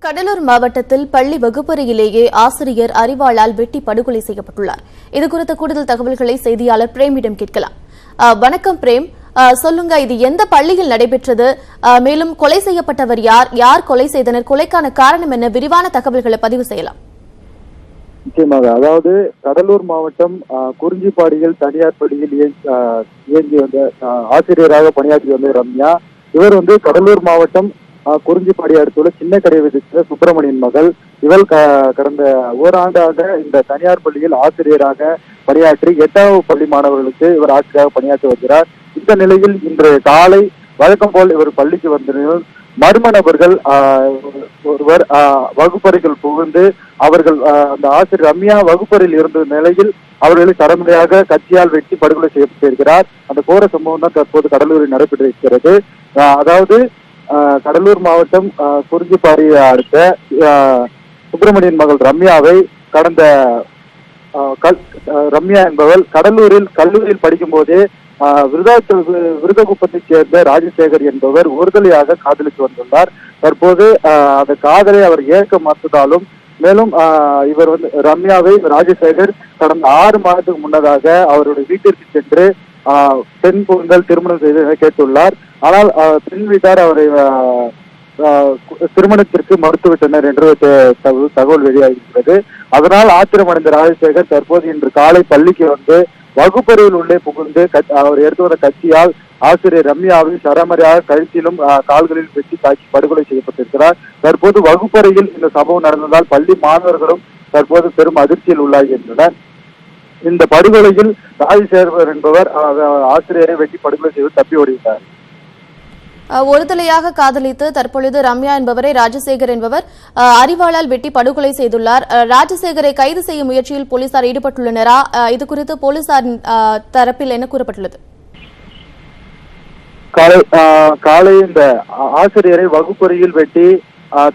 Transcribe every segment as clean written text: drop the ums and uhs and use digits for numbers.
கடலூர் மாவட்டத்தில் பள்ளி வகுப்பறையிலேயே ஆசிரியர் அறிவாளால் வெட்டி படுகொலை செய்யப்பட்டுள்ளார். இதுகுறித்த கூடுதல் தகவல்களை செய்தியாளர் பிரேமிடம் கேட்கலாம். வணக்கம் பிரேம், சொல்லுங்க, இது எந்த பள்ளியில் நடைபெற்றது? மேலும் கொலை செய்யப்பட்டவர் யார்? யார் கொலை செய்தனர்? கொலைக்கான காரணம் என்ன? விரிவான தகவல்களை பதிவு செய்யலாம். நிச்சயமாக. அதாவது கடலூர் மாவட்டம் குறிஞ்சிப்பாடியில் தனியார் பள்ளியில் இயங்கி வந்த ஆசிரியராக பணியாற்றி வந்த ரம்யா. இவர் கடலூர் மாவட்டம் குறிஞ்சிப்பாடி அடுத்துள்ள சின்ன கடை விதித்த சுப்பிரமணியன் மகள். இவள் கடந்த ஓராண்டாக இந்த தனியார் பள்ளியில் ஆசிரியராக பணியாற்றி 8வது பள்ளி மாணவர்களுக்கு இவர் ஆசிரியராக பணியாற்றி வருகிறார். இந்த நிலையில் இன்று காலை வழக்கம் போல் இவர் பள்ளிக்கு வந்த மர்ம நபர்கள் ஒருவர் வகுப்பறைகள் புகுந்து அவர்கள் அந்த ஆசிரியர் ரம்யா வகுப்பறையில் இருந்த நிலையில் அவர்களை கடமையாக கத்தியால் வெட்டி படுகொலை செய்யப்பட்டிருக்கிறார். அந்த கோர சம்பவம் தான் தற்போது கடலூரில் நடைபெற்றிருக்கிறது. அதாவது கடலூர் மாவட்டம் குறிஞ்சிப்பாடி அடுத்த சுப்பிரமணியன் மகள் ரம்யாவை கடந்த ரம்யா என்பவள் கடலூரில் கல்லூரியில் படிக்கும் போதே விருதகுப்பத்தைச் சேர்ந்த ராஜசேகர் என்பவர் ஒருதலையாக காதலித்து வந்துள்ளார். தற்போது அந்த காதலை அவர் ஏற்க மறுத்ததாலும் மேலும் இவர் ரம்யாவை ராஜசேகர் கடந்த 6 மாதத்துக்கு முன்னதாக அவருடைய வீட்டிற்கு சென்று பெண் பொருந்தல் திருமணம் செய்து கேட்டுள்ளார். ஆனால் பெண் வீட்டார் அவரை திருமணத்திற்கு மறுத்துவிட்டனர் என்று தகவல் வெளியாகியிருக்கிறது. அதனால் ஆத்திரமடைந்த ராஜசேகர் தற்போது இன்று காலை பள்ளிக்கு வந்து வகுப்பறையில் உள்ளே புகுந்து அவர் எடுத்து வந்த கத்தியால் ஆசிரியர் ரம்யாவை சரமரியாக கழுத்திலும் கால்களில் வெட்டி தாக்கி படுகொலை செய்யப்பட்டிருக்கிறார். தற்போது வகுப்பறையில் இந்த சம்பவம் நடந்ததால் பள்ளி மாணவர்களும் தற்போது பெரும் அதிர்ச்சியில் உள்ளாகின்றனர். இந்த படுகொலையில் ராஜசேகர் என்பவர் ஆசிரியரை வெட்டி படுகொலை செய்து தப்பி ஓடிவிட்டார். ஒருதலையாக காதலித்து தற்பொழுது ரம்யா என்பவரை ராஜசேகர் என்பவர் அறிவாளால் வெட்டி படுகொலை செய்துள்ளார். ராஜசேகரை கைது செய்யும் முயற்சியில் போலீசார் ஈடுபட்டுள்ளனரா? இது குறித்து போலீசாரின் தரப்பில் என்ன கூறப்பட்டுள்ளது? காலை இந்த ஆசிரியரை வகுப்பறையில் வெட்டி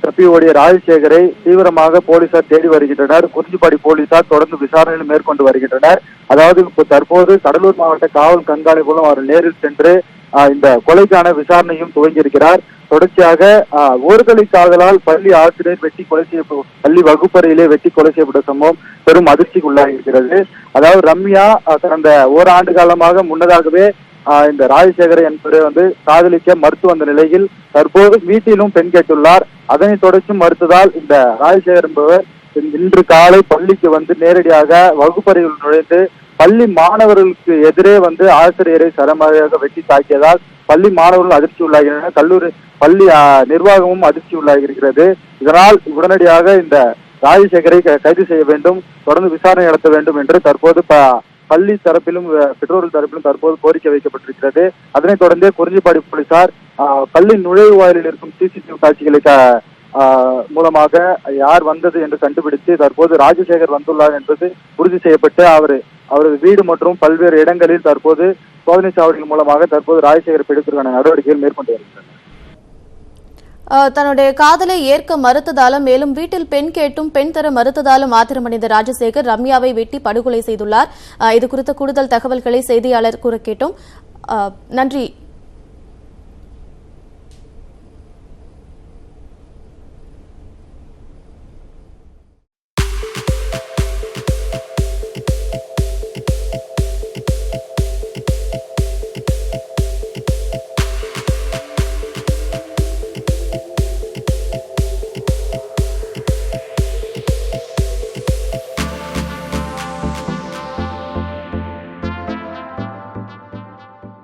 தப்பி ஓடிய ராஜசேகரை தீவிரமாக போலீசார் தேடி வருகின்றனர். குறிஞ்சிப்பாடி போலீசார் தொடர்ந்து விசாரணைகள் மேற்கொண்டு வருகின்றனர். அதாவது தற்போது கடலூர் மாவட்ட காவல் கண்காணிப்புகளும் அவர் நேரில் சென்று இந்த கொலைக்கான விசாரணையும் துவங்கியிருக்கிறார். தொடர்ச்சியாக ஒருதலை காதலால் பள்ளி ஆசிரியர் வெட்டி கொலை செய்யப்பட்ட பள்ளி வகுப்பறையிலே வெட்டி கொலை செய்யப்பட்ட சம்பவம் பெரும் அதிர்ச்சிக்கு உள்ளாகியிருக்கிறது. அதாவது ரம்யா கடந்த ஓராண்டு காலமாக முன்னதாகவே இந்த ராஜசேகரை என்பவரை காதலிக்க மறுத்து வந்த நிலையில் தற்போது வீட்டிலும் பெண் கேட்டுள்ளார். அதனை தொடர்ச்சி மறுத்ததால் இந்த ராஜசேகர் என்பவர் இன்று காலை பள்ளிக்கு நேரடியாக வகுப்பறையில் நுழைந்து பள்ளி மாணவர்களுக்கு எதிரே ஆசிரியரை சரமாரியாக வெட்டி தாக்கியதால் பள்ளி மாணவர்கள் அதிர்ச்சி உள்ளாகின்றனர். பள்ளி நிர்வாகமும் அதிர்ச்சி உள்ளாகியிருக்கிறது. இதனால் உடனடியாக இந்த ராஜசேகரை கைது செய்ய வேண்டும், தொடர்ந்து விசாரணை நடத்த வேண்டும் என்று தற்போது பள்ளி தரப்பிலும் பெற்றோர்கள் தரப்பிலும் தற்போது கோரிக்கை வைக்கப்பட்டிருக்கிறது. அதனைத் தொடர்ந்து குறிஞ்சிப்பாடி போலீசார் பள்ளி நுழைவாயிலில் இருக்கும் சிசிடிவி காட்சிகளை மூலமாக யார் வந்தது என்று கண்டுபிடித்து தற்போது ராஜசேகர் வந்துள்ளார் என்பது உறுதி செய்யப்பட்டு அவரது வீடு மற்றும் பல்வேறு இடங்களில் தற்போது சோதனை சாவடிகள் மூலமாக தற்போது ராஜசேகர் பிடிப்பதற்கான நடவடிக்கைகள் மேற்கொண்டு வருகின்றனர். தன்னுடைய காதலை ஏற்க மறுத்ததாலும் மேலும் வீட்டில் பெண் கேட்டும் பெண் தர மறுத்ததாலும் ஆத்திரமடைந்த ராஜசேகர் ரம்யாவை வெட்டி படுகொலை செய்துள்ளார். இது குறித்த கூடுதல் தகவல்களை செய்தியாளர் கூற கேட்டோம். நன்றி.